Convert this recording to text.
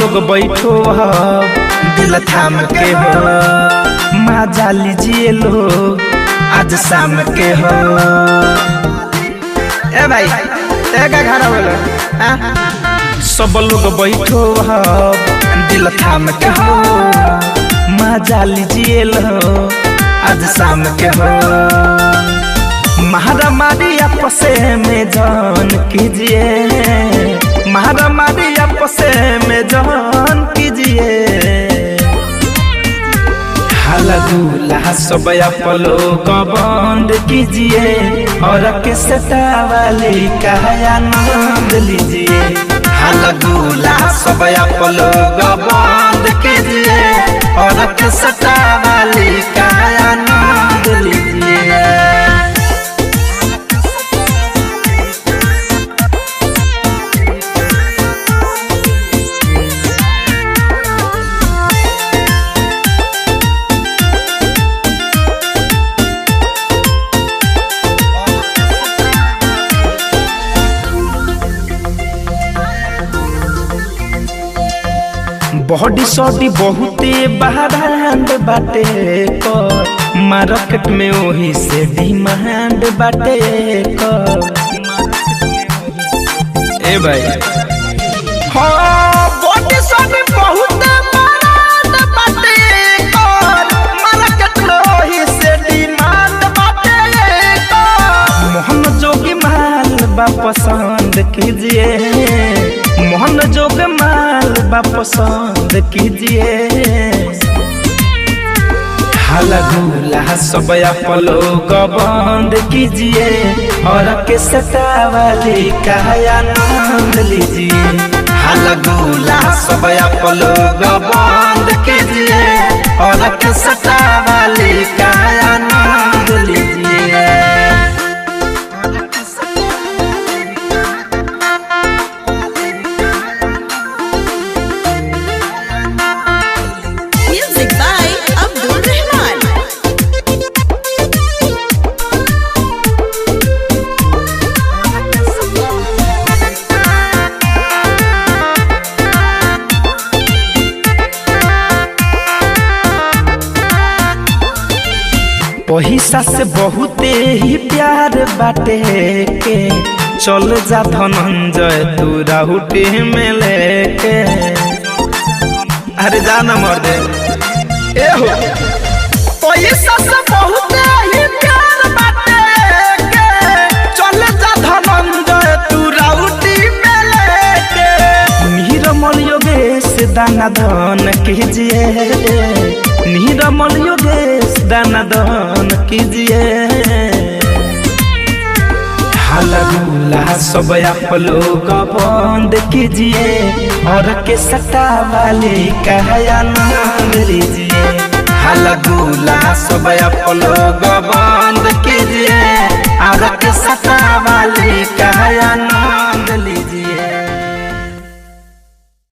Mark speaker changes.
Speaker 1: लोग बैठो दिल थाम के हो, मजा लीजिए लोग आज शाम के हो। ए भाई तेरा खाना बोलो। सब लोग बैठो दिल थाम के हो, मजा लीजिए लोग आज शाम के हो। महारामारी आपस में जान कीजिए, महारामारी आपस में जान कीजिए। हाला दूल्हा सब आप लोग बंद कीजिए और किसटा वाली का आनंद लीजिए। हाला दूल्हा सब आप लोग बंद कीजिए और किसटा वाली का आनंद लीजिए। बॉडी सॉडी बहुते बहारांड बाटे कर, मार्केट में वही से डिमांड बाटे कर। ए भाई हाँ बॉडी सॉडी बहुते बहारांड बाटे कर, मार्केट में वही से डिमांड बाटे कर। मोहन जोगी माल बा पसंद कीजिए, मोहन जोग माल बा पसंद कीजिए। हाला दूल्हा सब आप लोग बंद कीजिए और किसटा वाली का आनंद लीजिए। हाला दूल्हा सब आप लोग बंद कीजिए और किसटा वाली का आनंद लीजिए। पैसा से बहुते ही प्यार बाटे के, चल जा धनंजय तू राहुटी में लेके। अरे जाना मर दे ए हो। पैसा से बहुते ही प्यार बाटे के, चल जा धनंजय तू राहुटी में लेके। नीरमल योगेश दाना धन कीजिए, नीरमल योगेश दाना दान कीजिए। हाला दूल्हा सब आप लोग बंद कीजिए और किसटा वाली का आनंद लीजिए। हाला दूल्हा सब आप लोग बंद कीजिए।